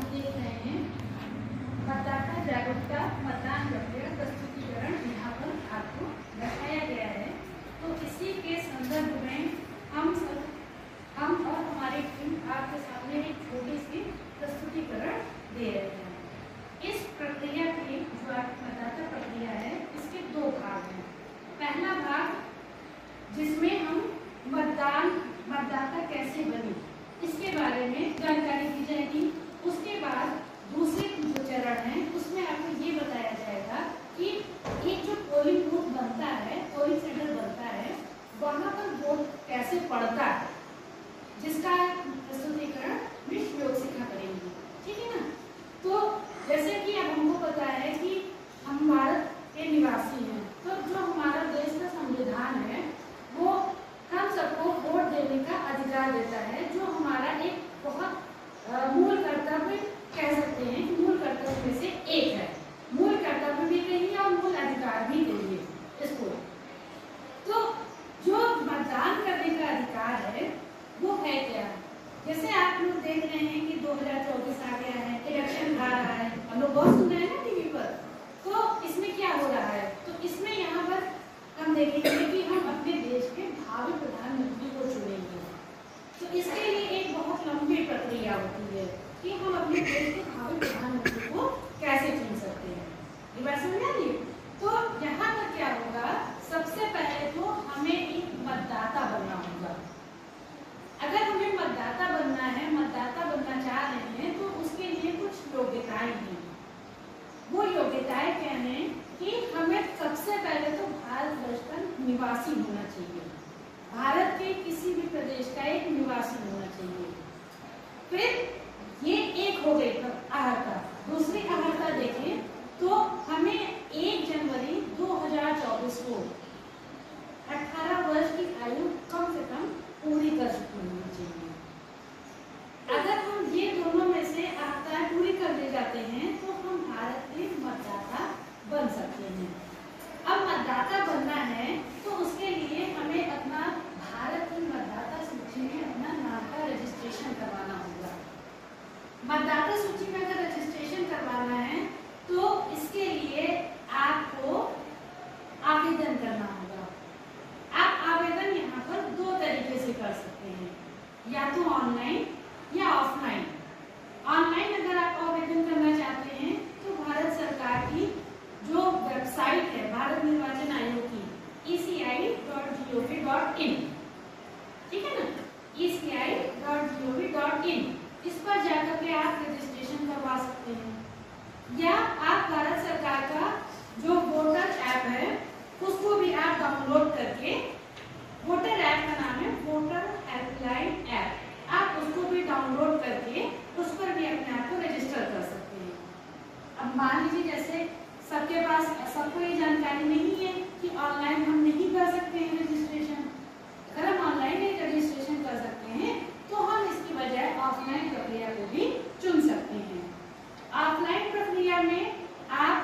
हम देख रहे हैं मतदाता जागरूकता मतदान प्रक्रिया प्रस्तुतिकरण यहाँ पर आपको दर्शाया गया है। तो इसी के संदर्भ में हम और हमारी टीम आपके सामने एक छोटी सी प्रस्तुतिकरण दे रहे हैं। इस प्रक्रिया की जो मतदाता प्रक्रिया है इसके दो भाग हैं। पहला भाग जिसमें हम मतदाता कैसे बने इसके बारे में जानकारी दी जाएगी। उसके बाद दूसरे जो चरण है उसमें आपको ये बताया जाएगा कि एक जो पोलिंग बूथ बनता है, पोलिंग सेंटर बनता है, वहां पर वोट कैसे पड़ता है, जिसका प्रस्तुतिकरण विश्व योग शिक्षा करेंगे। ठीक है ना। तो जैसे कि अब हमको पता है कि हम भारत के निवासी हैं, तो जो हमारा देश का संविधान है वो हम सबको वोट देने का अधिकार देता है, जो हमारा एक बहुत मूल कर्तव्य कह सकते हैं कि मूल कर्तव्य में से एक है। मूल कर्तव्य भी कहिए और मूल अधिकार भी कहिए इसको। तो जो मतदान करने का अधिकार है वो है क्या? जैसे आप लोग देख रहे हैं कि 2024 आ गया है, इलेक्शन आ रहा है, हम लोग बहुत सुन रहे हैं ना टीवी पर। तो इसमें क्या हो रहा है? तो इसमें यहाँ पर हम देखेंगे कि हम अपने देश के भावी प्रधानमंत्री को चुनेंगे। तो इसके लिए एक बहुत लंबी प्रक्रिया होती है कि हम अपने देश के भावी प्रधानमंत्री को कैसे चुन सकते हैं। ये बात समझ आ रही है? तो यहाँ पर क्या होगा, सबसे पहले तो हमें एक मतदाता बनना होगा। अगर हमें मतदाता बनना है, मतदाता बनना चाह रहे हैं, तो उसके लिए कुछ योग्यताएं हैं। वो योग्यताएं क्या हैं कि हमें सबसे पहले तो भारतवर्ष का निवासी होना चाहिए। भारत के किसी भी प्रदेश का एक निवासी होना चाहिए। फिर ये एक हो गई अर्हता। दूसरी अर्हता देखें तो हमें 1 जनवरी 2024 को 18 वर्ष की आयु कम से कम पूरी कर चुकी होनी चाहिए। अगर हम ये दोनों में से अर्हताएं पूरी कर ले जाते हैं तो हम भारत के मतदाता बन सकते हैं। अब मतदाता बनना है तो उसके लिए हमें अपना भारत की मतदाता सूची में अपना नाम का रजिस्ट्रेशन करवाना होगा। मतदाता सूची में अगर रजिस्ट्रेशन करवाना है तो इसके लिए आपको आवेदन करना होगा। आप आवेदन यहाँ पर 2 तरीके से कर सकते हैं, या तो ऑनलाइन या ऑफलाइन। ऑनलाइन अगर आप आवेदन करना चाहते हैं तो भारत सरकार की जो वेबसाइट है भारत निर्वाचन आयोग की eci.gov.in, ठीक है ना, eci.gov.in, इस पर जाकर के आप रजिस्ट्रेशन करवा सकते हैं। या आप भारत सरकार का जो वोटर ऐप है उसको भी आप डाउनलोड करके, वोटर ऐप का नाम है वोटर हेल्पलाइन ऐप, आप उसको भी डाउनलोड करके उस पर भी अपने आप को रजिस्टर कर सकते हैं। अब मान लीजिए जैसे सबके पास सबको ये जानकारी नहीं है कि ऑनलाइन हम नहीं कर सकते हैं रजिस्ट्रेशन। अगर हम ऑनलाइन रजिस्ट्रेशन कर सकते हैं तो हम इसकी बजाय ऑफलाइन प्रक्रिया को भी चुन सकते हैं। ऑफलाइन प्रक्रिया में आप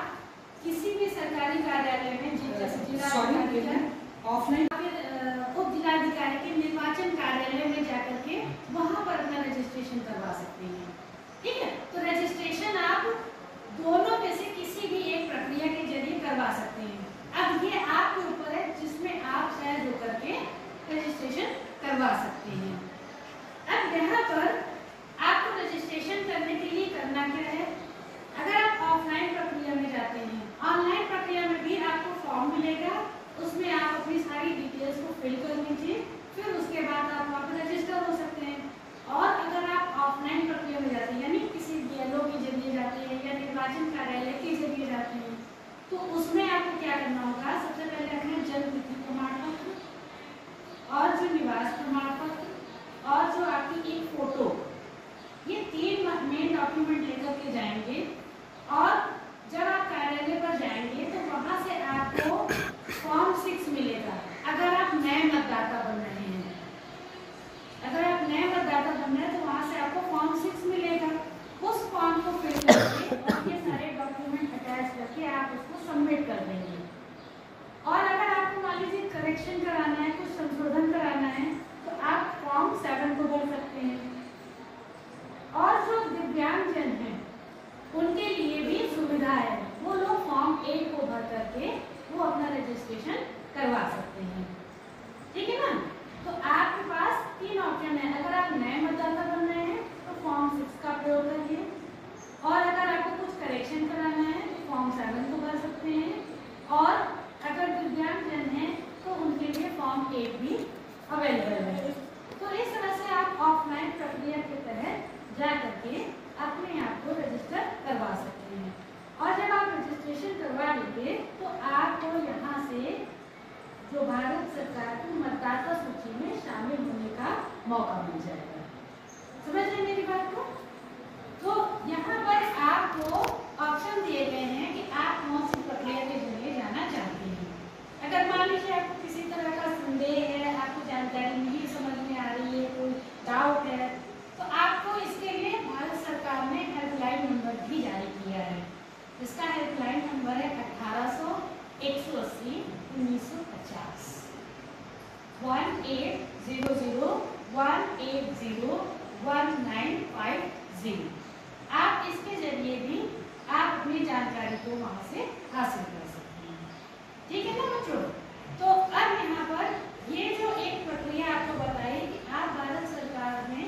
किसी भी सरकारी कार्यालय में ऑफलाइन उप जिलाधिकारी के निर्वाचन कार्यालय में जाकर के वहां पर अपना रजिस्ट्रेशन करवा सकते हैं। ठीक है। तो रजिस्ट्रेशन आप दोनों में से किसी भी एक प्रक्रिया के जरिए करवा सकते हैं। अब ये आपके ऊपर है जिसमें आप सहज होकर के रजिस्ट्रेशन करवा सकते हैं। अब यहाँ पर आपको रजिस्ट्रेशन करने के लिए करना क्या है? अगर आप ऑफलाइन प्रक्रिया में जाते हैं, ऑनलाइन प्रक्रिया में भी आपको फॉर्म मिलेगा, उसमें आप अपनी सारी डिटेल्स को फिल कर लीजिए, फिर उसके बाद आप वहाँ पर रजिस्टर हो सकते हैं। और अगर आप ऑफलाइन प्रक्रिया में जाते हैं, यानी किसी बीएलओ के जरिए जाते हैं या निर्वाचन कार्यालय के जरिए जाते हैं, तो उसमें आपको क्या करना होगा? सबसे पहले अपना जन्म तिथि प्रमाण पत्र और जो निवास प्रमाण पत्र और जो आपकी एक फोटो, ये 3 मेन डॉक्यूमेंट लेकर के जाएंगे। और जब आप कार्यालय पर जाएंगे तो वहां से आपको फॉर्म 6 मिलेगा। अगर आप नए मतदाता बन रहे हैं, अगर आप नए मतदाता बन रहे हैं तो वहां से आपको फॉर्म 6 मिलेगा। उस फॉर्म को फिल करके और ये सारे डॉक्यूमेंट अटैच करके आप उसको सबमिट कर देंगे। और अगर आपको मान लीजिए करेक्शन कराना है, कुछ संशोधन कराना है, तो आप फॉर्म 7 को भर सकते हैं। और जो दिव्यांगजन हैं उनके लिए भी सुविधा है, वो लोग फॉर्म 8 को भर करके वो अपना रजिस्ट्रेशन करवा सकते हैं। ठीक है ना। तो आपके पास 3 ऑप्शन है। अगर आप नए मतदाता बन रहे हैं तो फॉर्म 6 का प्रयोग करिए, और अगर आपको कुछ करेक्शन कराना है तो फॉर्म 7 को भर सकते हैं, और अगर दिव्यांगजन है तो उनके लिए फॉर्म 8 भी अवेलेबल है। तो इस तरह से आप ऑफलाइन प्रक्रिया के तहत जा करके अपने आप को रजिस्टर करवा सकते हैं। और जब आप रजिस्ट्रेशन करवा लेंगे तो आपको यहाँ से जो भारत सरकार की मतदाता सूची में शामिल होने का मौका मिल जाएगा। समझ रहे मेरी बात को? तो यहाँ पर आपको ऑप्शन दिए गए हैं कि आप कौन सी प्रक्रिया के जरिए जाना चाहते हैं। अगर मान लीजिए आपको किसी तरह का संदेह है, आपको जानकारी नहीं समझ में आ रही है, कोई डाउट है, तो आपको इसके लिए भारत सरकार ने हेल्पलाइन नंबर भी जारी किया है। इसका हेल्पलाइन नंबर है 1800 180 1950 1800 180 1950। आप इसके जरिए भी आप अपनी जानकारी को वहां से हासिल कर सकते हैं। ठीक है ना बच्चों? तो अब यहाँ पर ये जो एक प्रक्रिया आपको बताई कि आप भारत सरकार में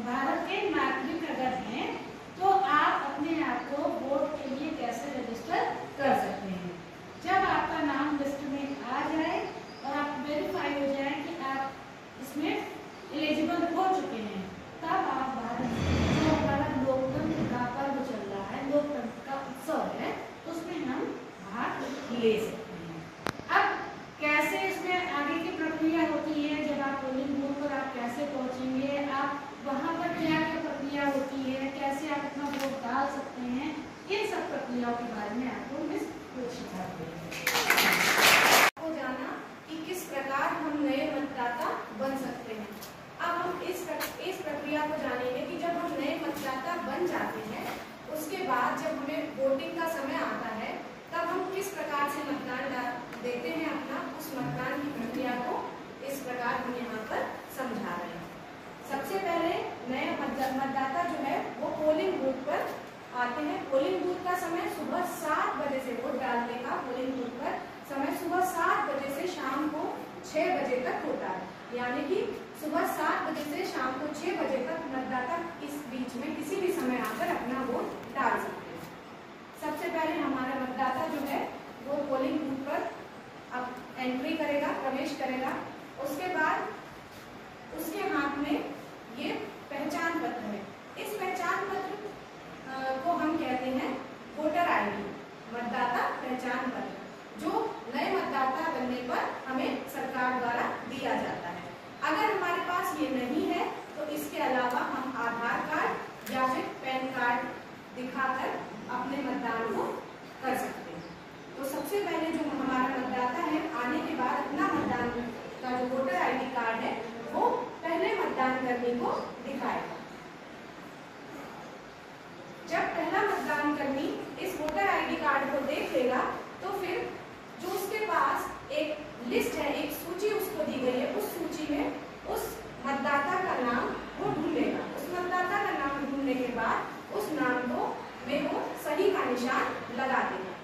भारत के नागरिक अगर हैं तो आप अपने आप को वोट के लिए कैसे रजिस्टर कर सकते हैं। जब आपका नाम लिस्ट में आ जाए और आप वेरीफाई हो जाए कि आप इसमें एलिजिबल हो चुके हैं, तब आप भारत लोकतंत्र का पर्व चल रहा है, लोकतंत्र का उत्सव है, उसमें हम भाग ले सकते हैं। अब कैसे इसमें आगे की प्रक्रिया होती है, जब आप पोलिंग बूथ पर आप कैसे पहुंचेंगे, आप वहां पर क्या क्या प्रक्रिया होती है, कैसे आप अपना वोट डाल सकते हैं, इन सब प्रक्रियाओं के बारे में आपको मिस सिखाते हैं। आपको जाना कि किस प्रकार हम नए मतदाता बन सकते हैं। अब हम इस प्रक्रिया को जानेंगे कि जब हम नए मतदाता बन जाते हैं, उसके बाद जब हमें वोटिंग का समय आता है, तब हम किस प्रकार से मतदान देते हैं अपना, उस मतदान की प्रक्रिया को इस प्रकार हम यहाँ पर समझा रहे हैं। सबसे पहले नए मतदाता जो है वो पोलिंग बूथ पर आते हैं। पोलिंग बूथ का समय सुबह 7 बजे से, वोट डालने का पोलिंग बूथ पर समय सुबह 7 बजे से शाम को 6 बजे तक होता है। यानी कि सुबह 7 बजे से शाम को 6 बजे तक मतदाता इस बीच में किसी भी समय आकर अपना वोट डाल सकते हैं। सबसे पहले हमारा मतदाता जो है वो पोलिंग बूथ पर अब एंट्री करेगा, प्रवेश करेगा। उसके बाद उसके हाथ में ये पहचान पत्र है। इस पहचान पत्र को हम कहते हैं वोटर आईडी, मतदाता पहचान पत्र, जो नए मतदाता बनने पर हमें सरकार द्वारा दिया जाता है। अगर हमारे पास ये नहीं है तो इसके अलावा हम आधार कार्ड या फिर पैन कार्ड दिखाकर अपने मतदान को कर सकते हैं। तो सबसे पहले जो हमारा मतदाता है आने के बाद अपना मतदान का जो वोटर आईडी कार्ड है वो पहले मतदान करने को दिखाएगा। जब पहला मतदान कर्मी इस वोटर आईडी कार्ड को देख लेगा तो फिर जो उसके पास एक लिस्ट है, एक सूची उसको दी गई है, उस सूची में उस मतदाता का नाम वो ढूंढेगा। उस मतदाता का नाम ढूंढने के बाद उस नाम को में वो सही का निशान लगा देगा।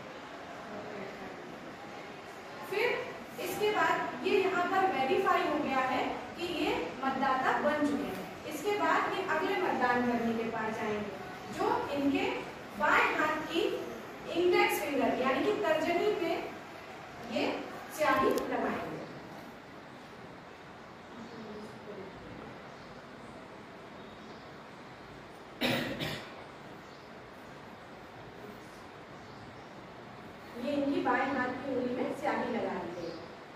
फिर इसके बाद ये यहाँ पर वेरीफाई हो गया है कि ये मतदाता बन चुके हैं। इसके बाद ये अगले मतदान करने के पास जाएंगे, जो इनके बाएं हाथ की इंडेक्स फिंगर यानी कि तर्जनी पे ये स्याही लगाएंगे। ये इनकी बाएं हाथ की उंगली में स्याही लगा दी गई।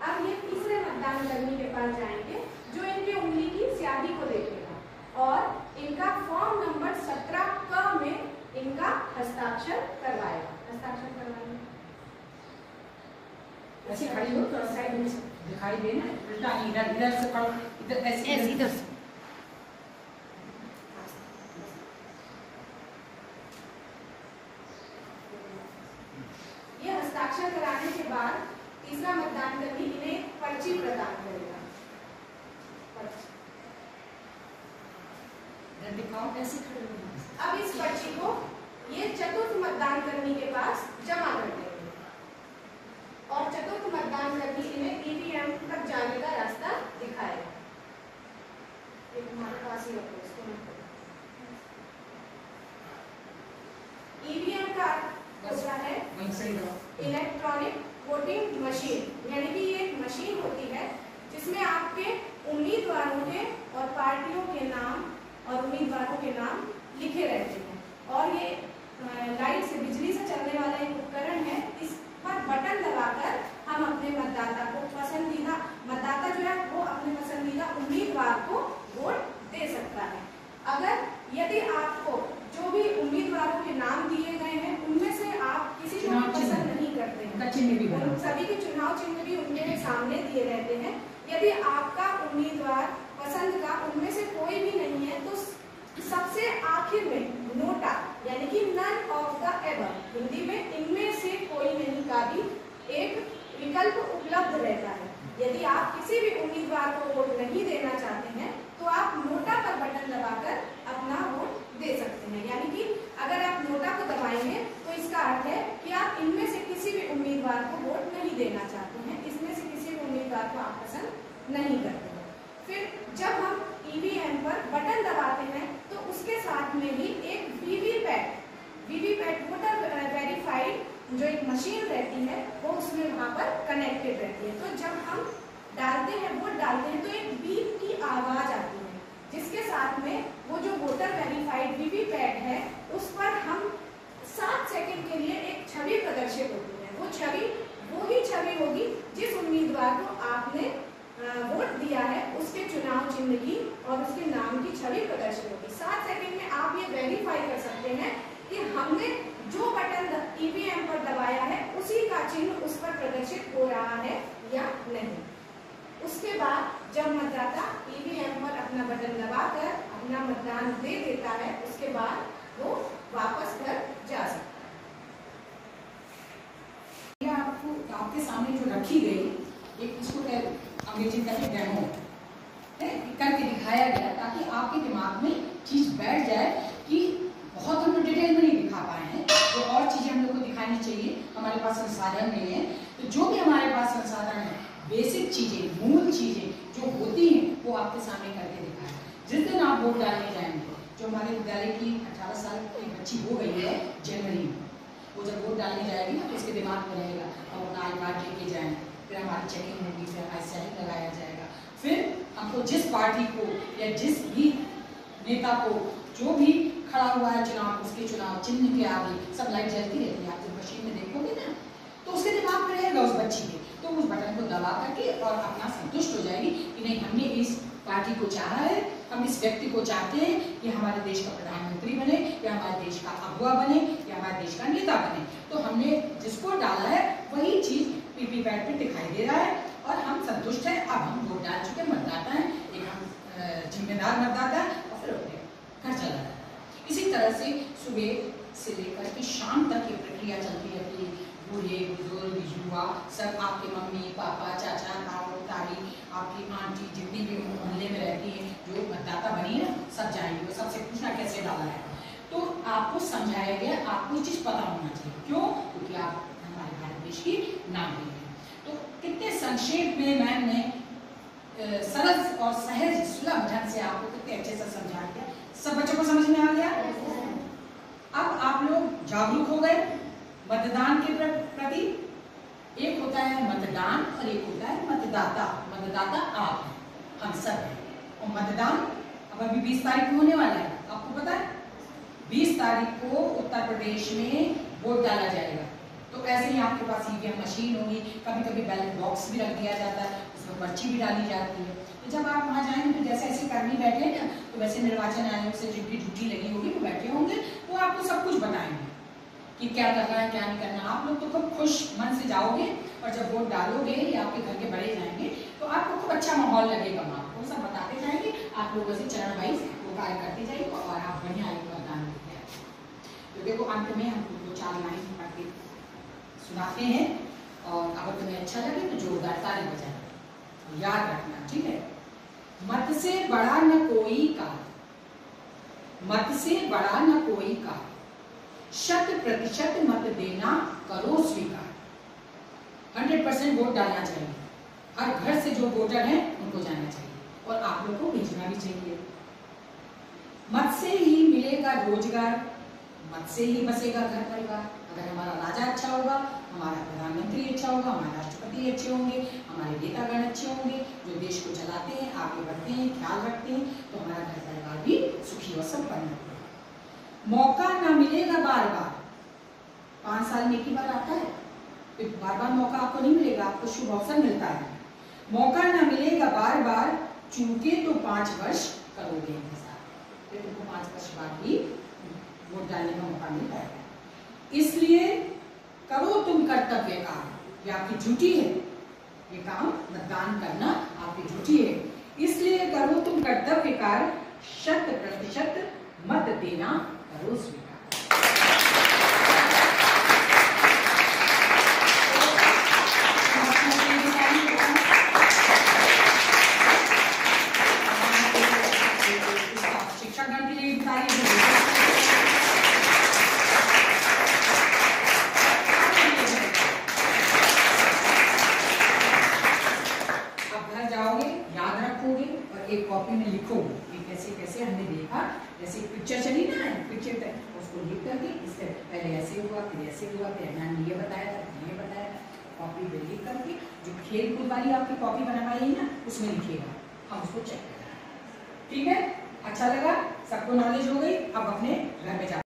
अब ये तीसरे मतदान कर्मी के पास जाएंगे, जो इनकी उंगली की स्याही को देखेगा और इनका फॉर्म नंबर 17 क में इनका हस्ताक्षर करवाएगा। हस्ताक्षर करवाएंगे। ऐसे खड़ी हो तो साइड में दिखाई देना, उल्टा इधर इधर से करो, इधर ऐसे इधर से। ये हस्ताक्षर कराने के बाद तीसरा मतदान कर्मी इन्हें पर्ची प्रदान करेगा। दिखाओ ऐसे खड़े हो। अब इस पर्ची को वहीं सही रहो। इलेक्ट्रॉनिक वोटिंग मशीन, यानी कि ये एक मशीन होती है जिसमें आपके उम्मीदवारों के और पार्टियों के नाम और उम्मीदवारों के नाम लिखे रहते हैं। और ये लाइट से, बिजली से चलने वाला एक उपकरण है। इस पर बटन दबाकर हम अपने मतदाता को पसंदीदा, मतदाता जो है वो अपने पसंदीदा उम्मीदवार को वोट दे सकता है। अगर यदि आपको जो भी उम्मीदवारों के नाम दिए गए हैं उनमें से आप किसी को पसंद नहीं करते हैं, चिन्ह भी बना, सभी के चुनाव चिन्ह भी उनके सामने दिए रहते हैं, यदि आपका उम्मीदवार पसंद का उनमें से कोई भी नहीं है तो सबसे आखिर में नोटा, यानी कि none of the above, Hindi में इनमें से कोई नहीं का भी एक विकल्प उपलब्ध रहता है। यदि आप किसी भी उम्मीदवार को वोट नहीं देना चाहते हैं तो आप नोटा पर बटन दबाकर अपना वोट दे सकते हैं। यानी कि अगर आप नोटा को दबाएंगे तो इसका अर्थ है कि आप इनमें से किसी भी उम्मीदवार को वोट नहीं देना चाहते हैं, इसमें से किसी भी उम्मीदवार को आप पसंद नहीं करते हैं। फिर जब हम ईवीएम पर बटन दबाते हैं तो उसके साथ में ही एक वीवीपैट वोटर वेरीफाइड जो एक मशीन रहती है वो उसमें वहाँ पर कनेक्टेड रहती है। तो जब हम डालते हैं, वोट डालते हैं, तो एक बीप की आवाज आती है जिसके साथ में वो जो वोटर वेरीफाइड वीवीपैट है उस पर हम 7 सेकंड के लिए एक छवि प्रदर्शित होती है। वो छवि वही छवि होगी जिस उम्मीदवार को आपने वोट दिया है उसके चुनाव चिन्ह की और उसके नाम की छवि प्रदर्शित होगी। 7 सेकंड में आप ये वेरीफाई कर सकते हैं कि हमने जो बटन ईवीएम पर दबाया है उसी का चिन्ह उस पर प्रदर्शित हो रहा है या नहीं। उसके बाद जब मतदाता ईवीएम पर अपना बटन दबाकर अपना मतदान दे देता है उसके बाद वो वापस घर जा सकता है। आपको आपके सामने जो रखी गई एक, इसको अंग्रेजी का डेमो है, करके दिखाया गया ताकि आपके दिमाग में चीज बैठ जाए कि बहुत हम लोग डिटेल में नहीं दिखा पाए हैं, तो और चीजें हम लोग को दिखानी चाहिए। हमारे पास संसाधन नहीं है, तो जो भी हमारे पास संसाधन है, बेसिक चीजें, मूल चीजें जो होती हैं वो आपके सामने करके दिखाएं। जिस दिन आप वोट डालने जाएंगे, जो हमारे विद्यालय की 18 साल की बच्ची हो गई है जनवरी में, वो जब वोट डालने जाएगी ना तो उसके दिमाग में रहेगा हम अपना आई कार्ड लेके जाएं, फिर हमारी चेकिंग होगी, फिर हमारी सैनिक लगाया जाएगा, फिर हमको जिस पार्टी को या जिस भी नेता को जो भी खड़ा हुआ है चुनाव, उसके चुनाव चिन्ह के आगे सब लाइट जलती रहती है। आप जब मशीन में देखोगे ना तो उसके दिमाग में रहेगा उस बच्ची के, तो उस बटन को दबा करके और अपना संतुष्ट हो जाएगी कि नहीं, हमने इस पार्टी को चाहा है, हम इस व्यक्ति को चाहते हैं कि हमारे देश का प्रधानमंत्री बने या हमारे देश का अगुआ बने या हमारे देश का नेता बने। तो हमने जिसको डाला है वही चीज वीवीपैट पे दिखाई दे रहा है और हम संतुष्ट हैं। अब हम वोट डाल चुके मतदाता हैं, एक हम जिम्मेदार मतदाता और फिर अपने घर चला जाता है। इसी तरह से सुबह से लेकर के शाम तक ये प्रक्रिया चलती रहती है। बूढ़े बुजुर्ग युवा सब, आपके मम्मी पापा चाचा ताऊ ताई, आपकी आंटी जितनी भी मोहल्ले में रहती है जो मतदाता बनी है सब जाएंगे, सबसे पूछना कैसे डाला है। तो आपको समझाया गया, आपको ये चीज पता होना चाहिए। क्यों? क्योंकि आप हमारे भारत देश की नागरिक हैं। तो कितने संक्षेप में मैम ने सरल और सहज सुलभ ढंग से आपको कितने अच्छे से समझा दिया। सब बच्चों को समझ में आ गया। अब आप लोग जागरूक हो गए मतदान के प्रति। एक होता है मतदान और एक होता है मतदाता। मतदाता आप हैं, हम सब हैं। और मतदान अब अभी 20 तारीख को होने वाला है, आपको पता है 20 तारीख को उत्तर प्रदेश में वोट डाला जाएगा। तो ऐसे ही आपके पास ईवीएम मशीन होगी, कभी कभी बैलेट बॉक्स भी रख दिया जाता है, उसमें पर्ची भी डाली जाती है। तो जब आप वहाँ जाएंगे तो जैसे ऐसे कर्मी बैठे हैं ना, तो वैसे निर्वाचन आयोग से जिनकी ड्यूटी लगी होगी वो बैठे होंगे, वो आपको सब कुछ बताएंगे कि क्या करना है क्या नहीं करना। आप लोग तो खूब खुश मन से जाओगे और जब वोट डालोगे या आपके घर के बड़े जाएंगे तो आपको खूब अच्छा माहौल लगेगा। आपको सब बताते जाएंगे, आप लोगों से चरण वाइज वो कार्य करते जाइए और आप बढ़िया आगे मतदान करते हैं। तो देखो अंत में हम लोग 4 लाइन पढ़ के सुनाते हैं और अगर तुम्हें अच्छा लगे तो जोरदार ताली बजाएं। याद रखना, ठीक है। मत से बड़ा न कोई का, मत से बड़ा न कोई का, 100% मत देना करो स्वीकार। 100% वोट डालना चाहिए। हर घर से जो वोटर हैं उनको जाना चाहिए और आप लोग को भेजना भी चाहिए। मत से ही मिलेगा रोजगार, मत से ही बसेगा घर परिवार। अगर हमारा राजा अच्छा होगा, हमारा प्रधानमंत्री अच्छा होगा, हमारे राष्ट्रपति अच्छे होंगे, हमारे नेतागण अच्छे होंगे, जो देश को चलाते हैं, आगे बढ़ते हैं, ख्याल रखते हैं, तो हमारा घर परिवार भी सुखी और संपन्न होगा। मौका ना मिलेगा बार बार, 5 साल में एक ही बार आता है, फिर बार बार मौका आपको नहीं मिलेगा, आपको शुभ अवसर मिलता है। मौका ना मिलेगा बार बार, चूके तो 5 वर्ष करोगे इंतजार, फिर तुमको 5 वर्ष बाद ही वोट डालने का मौका मिल पाएगा। इसलिए करो तुम कर्तव्य काम, ये आपकी ड्यूटी है, ये काम मतदान करना आपकी ड्यूटी है, इसलिए करो तुम कर्तव्य कार्य, 100% मत देना करो स्वीकार। शिक्षकगण के लिए एक कॉपी में लिखोगे कि कैसे कैसे हमने देखा, जैसे पिक्चर चली ना, पिक्चर तक उसको लिख करके इससे पहले ऐसे हुआ, फिर ऐसे हुआ, फिर मैम ने ये बताया था, ये बताया था, कॉपी पे लिख करके जो खेल कूद वाली आपकी कॉपी बनवाई है ना, उसमें लिखिएगा, हम उसको चेक करेंगे। ठीक है, अच्छा लगा, सबको नॉलेज हो गई, अब अपने घर में जा